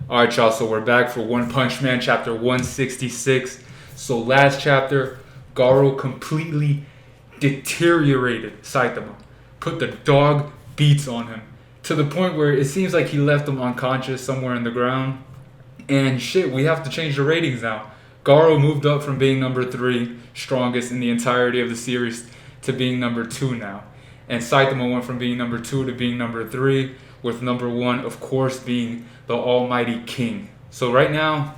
Alright, y'all, so we're back for One Punch Man, chapter 166. So, last chapter, Garo completely deteriorated Saitama. Put the dog beats on him. To the point where it seems like he left him unconscious somewhere in the ground. And shit, we have to change the ratings now. Garo moved up from being number 3, strongest in the entirety of the series, to being number 2 now. And Saitama went from being number 2 to being number 3, with number 1, of course, being the almighty King. So right now,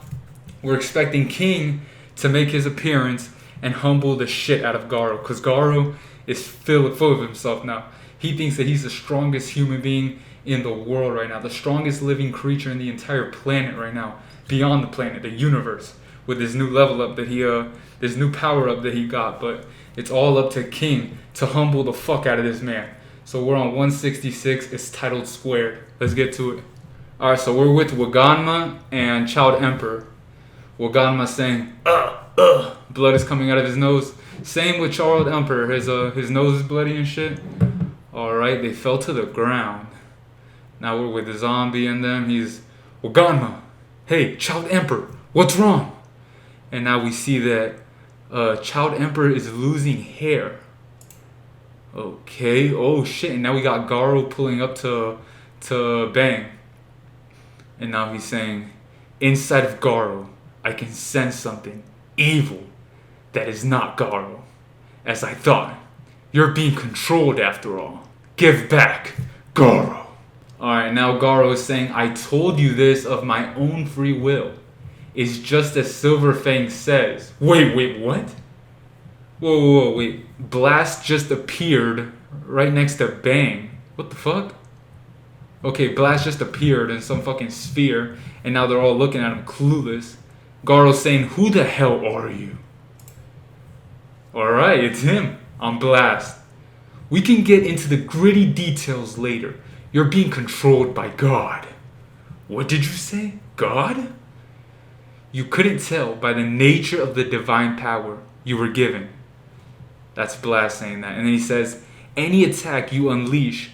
we're expecting King to make his appearance and humble the shit out of Garo. Because Garo is full of himself now. He thinks that he's the strongest human being in the world right now. The strongest living creature in the entire planet right now. Beyond the planet, the universe. With this new level up that this new power up that he got. But it's all up to King to humble the fuck out of this man. So we're on 166. It's titled Squared. Let's get to it. Alright, so we're with Waganma and Child Emperor. Waganma saying, blood is coming out of his nose. Same with Child Emperor. His nose is bloody and shit. Alright, they fell to the ground. Now we're with the zombie and them. He's, Waganma, hey, Child Emperor, what's wrong? And now we see that Child Emperor is losing hair. Okay, oh shit, and now we got Garo pulling up to Bang. And now he's saying, inside of Garo, I can sense something evil that is not Garo. As I thought, you're being controlled after all. Give back, Garo. Alright, now Garo is saying, I told you this of my own free will. It's just as Silverfang says. Wait, what? Whoa, wait. Blast just appeared right next to Bang. What the fuck? Okay, Blast just appeared in some fucking sphere, and now they're all looking at him clueless. Garo's saying, who the hell are you? Alright, it's him. I'm Blast. We can get into the gritty details later. You're being controlled by God. What did you say? God? You couldn't tell by the nature of the divine power you were given. That's Blast saying that. And then he says, any attack you unleash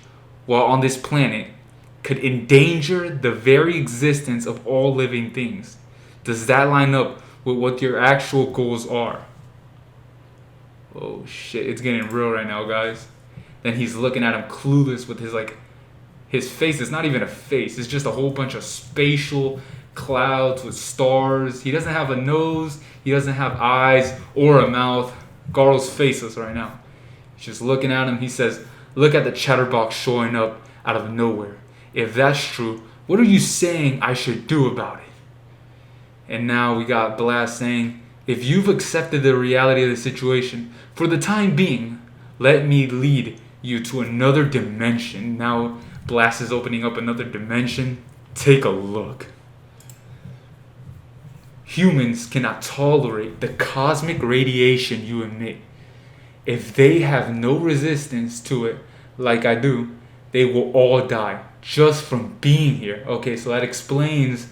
while on this planet could endanger the very existence of all living things. Does that line up with what your actual goals are? Oh shit, it's getting real right now, guys. Then he's looking at him clueless with his face. It's not even a face. It's just a whole bunch of spatial clouds with stars. He doesn't have a nose. He doesn't have eyes or a mouth. Garo's faceless right now. He's just looking at him. He says, look at the chatterbox showing up out of nowhere. If that's true, what are you saying I should do about it? And now we got Blast saying, if you've accepted the reality of the situation, for the time being, let me lead you to another dimension. Now Blast is opening up another dimension. Take a look. Humans cannot tolerate the cosmic radiation you emit. If they have no resistance to it, like I do, they will all die just from being here. Okay, so that explains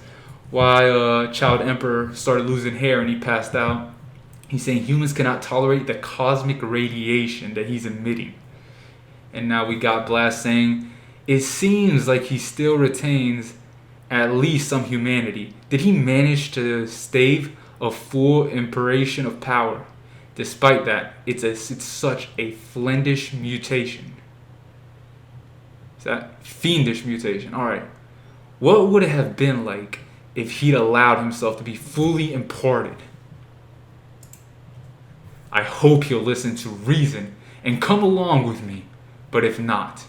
why Child Emperor started losing hair and he passed out. He's saying humans cannot tolerate the cosmic radiation that he's emitting. And now we got Blast saying, it seems like he still retains at least some humanity. Did he manage to stave a full imperation of power? Despite that, it's such a fiendish mutation. Is that fiendish mutation? Alright. What would it have been like if he'd allowed himself to be fully imparted? I hope he'll listen to reason and come along with me. But if not,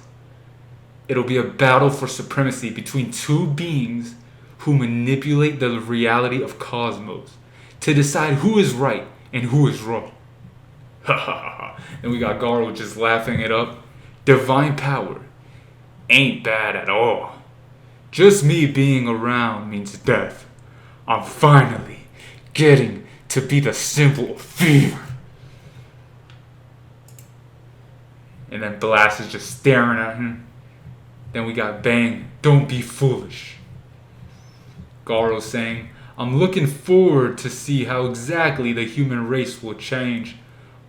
it'll be a battle for supremacy between two beings who manipulate the reality of cosmos to decide who is right and who is wrong. Ha ha ha. And we got Garo just laughing it up. Divine power ain't bad at all. Just me being around means death. I'm finally getting to be the symbol of fear. And then Blast is just staring at him. Then we got Bang, don't be foolish. Garo saying, I'm looking forward to see how exactly the human race will change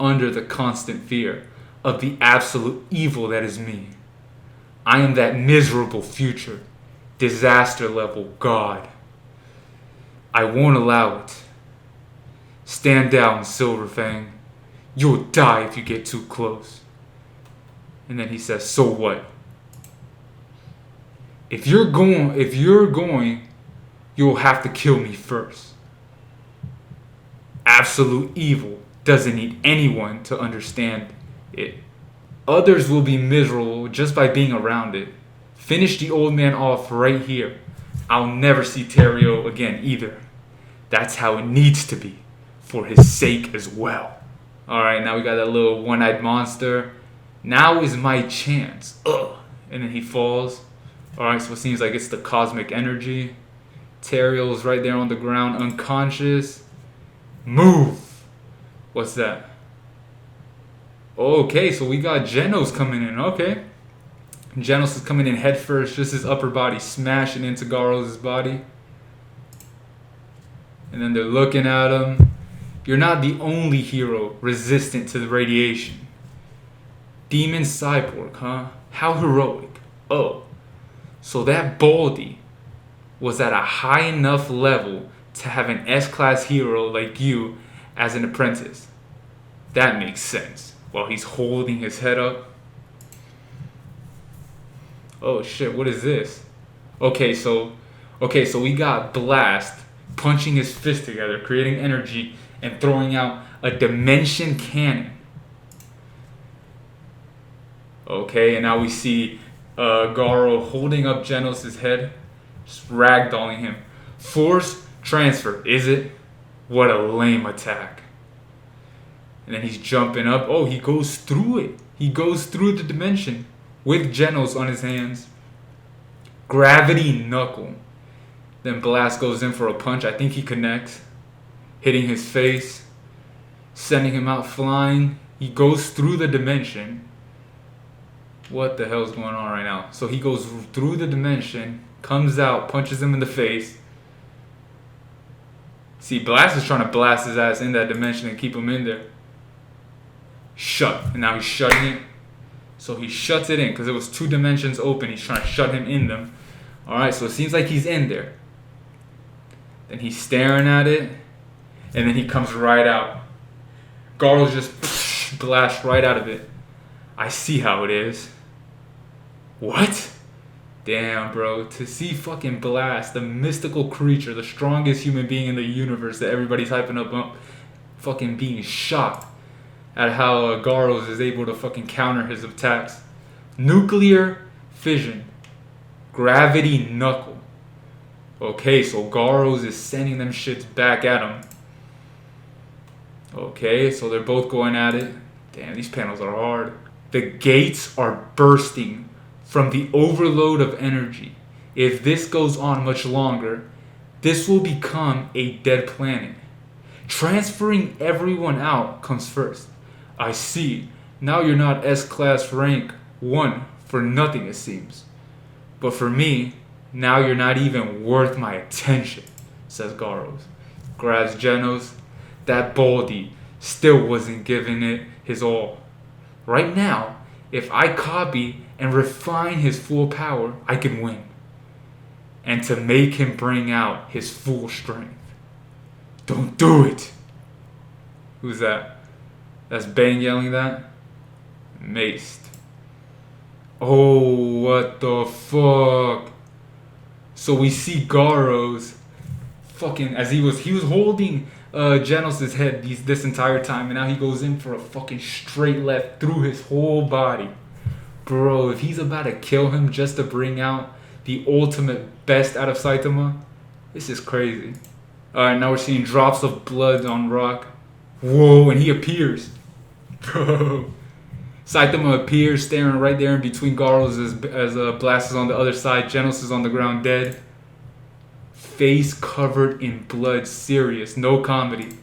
under the constant fear of the absolute evil that is me. I am that miserable future, disaster level God. I won't allow it. Stand down, Silverfang. You'll die if you get too close. And then he says, so what? If you're going, you'll have to kill me first. Absolute evil doesn't need anyone to understand it. Others will be miserable just by being around it. Finish the old man off right here. I'll never see Terrio again either. That's how it needs to be, for his sake as well. Alright, now we got that little one-eyed monster. Now is my chance. Ugh. And then he falls. Alright, so it seems like it's the cosmic energy. Terriel's right there on the ground, unconscious. Move! What's that? Okay, so we got Genos coming in. Okay. Genos is coming in head first, just his upper body smashing into Garo's body. And then they're looking at him. You're not the only hero resistant to the radiation. Demon cyborg, huh? How heroic. Oh, so that Baldy was at a high enough level to have an S-class hero like you as an apprentice. That makes sense. While he's holding his head up. Oh shit, what is this? Okay, so we got Blast punching his fist together, creating energy, and throwing out a dimension cannon. Okay, and now we see Garo holding up Genos' head, just ragdolling him. Force transfer, is it? What a lame attack. And then he's jumping up. Oh, he goes through it. He goes through the dimension with Genos on his hands. Gravity knuckle. Then Blast goes in for a punch. I think he connects, hitting his face, sending him out flying. He goes through the dimension. What the hell is going on right now? So he goes through the dimension, comes out, punches him in the face. See, Blast is trying to blast his ass in that dimension and keep him in there. Shut. And now he's shutting it. So he shuts it in because it was 2 dimensions open. He's trying to shut him in them. Alright, so it seems like he's in there. Then he's staring at it. And then he comes right out. Garo's just blast right out of it. I see how it is. What? Damn, bro. To see fucking Blast, the mystical creature, the strongest human being in the universe that everybody's hyping up, fucking being shocked at how Garo's is able to fucking counter his attacks. Nuclear fission. Gravity knuckle. Okay, so Garo's is sending them shits back at him. Okay, so they're both going at it. Damn, these panels are hard. The gates are bursting from the overload of energy. If this goes on much longer, this will become a dead planet. Transferring everyone out comes first. I see. Now you're not S-class rank 1 for nothing, it seems. But for me, now you're not even worth my attention, says Garo. Grabs Genos. That Baldy still wasn't giving it his all. Right now, if I copy and refine his full power, I can win. And to make him bring out his full strength. Don't do it! Who's that? That's Bane yelling that? Maced. Oh, what the fuck? So we see Garo's fucking, as he was holding Genos' head this entire time, and now he goes in for a fucking straight left through his whole body. Bro, if he's about to kill him just to bring out the ultimate best out of Saitama, this is crazy. Alright, now we're seeing drops of blood on rock. Whoa, and he appears. Bro. Saitama appears, staring right there in between Garo's as Blast is on the other side. Genos is on the ground dead. Face covered in blood, serious, no comedy.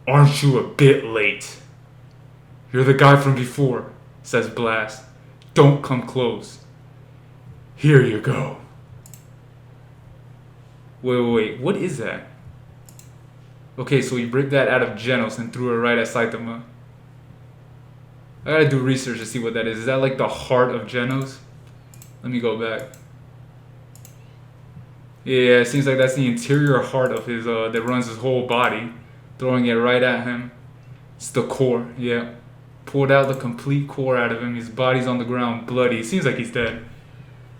Aren't you a bit late? You're the guy from before, says Blast. Don't come close. Here you go. Wait, what is that? Okay, so he ripped that out of Genos and threw it right at Saitama. I gotta do research to see what that is. Is that like the heart of Genos? Let me go back. Yeah, it seems like that's the interior heart of his that runs his whole body, throwing it right at him. It's the core. Yeah, pulled out the complete core out of him. His body's on the ground, bloody. It seems like he's dead.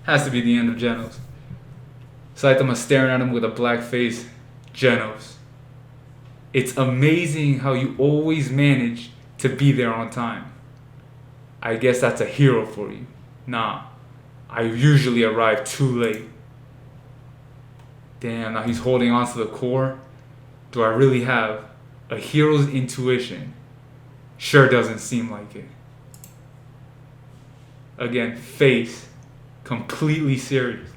Has to be the end of Genos. Saitama staring at him with a black face. Genos. It's amazing how you always manage to be there on time. I guess that's a hero for you. Nah, I usually arrive too late. Damn, now he's holding on to the core. Do I really have a hero's intuition? Sure doesn't seem like it. Again, face. Completely serious.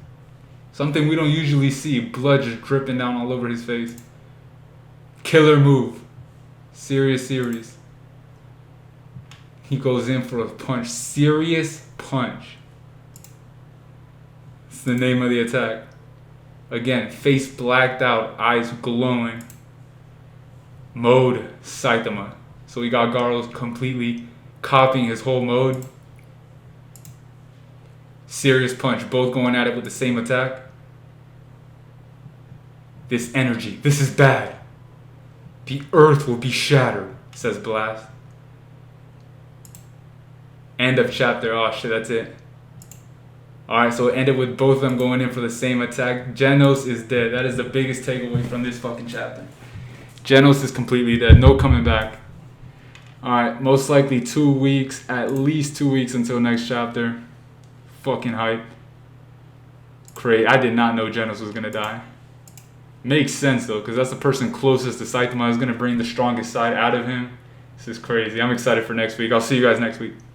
Something we don't usually see. Blood just dripping down all over his face. Killer move. Serious. He goes in for a punch. Serious punch. It's the name of the attack. Again, face blacked out, eyes glowing. Mode Saitama. So we got Garo completely copying his whole mode. Serious punch, both going at it with the same attack. This energy, this is bad. The earth will be shattered, says Blast. End of chapter. Oh shit, that's it. Alright, so it ended with both of them going in for the same attack. Genos is dead. That is the biggest takeaway from this fucking chapter. Genos is completely dead. No coming back. Alright, most likely 2 weeks. At least 2 weeks until next chapter. Fucking hype. Great. I did not know Genos was gonna die. Makes sense though, because that's the person closest to Saitama. Is gonna bring the strongest side out of him. This is crazy. I'm excited for next week. I'll see you guys next week.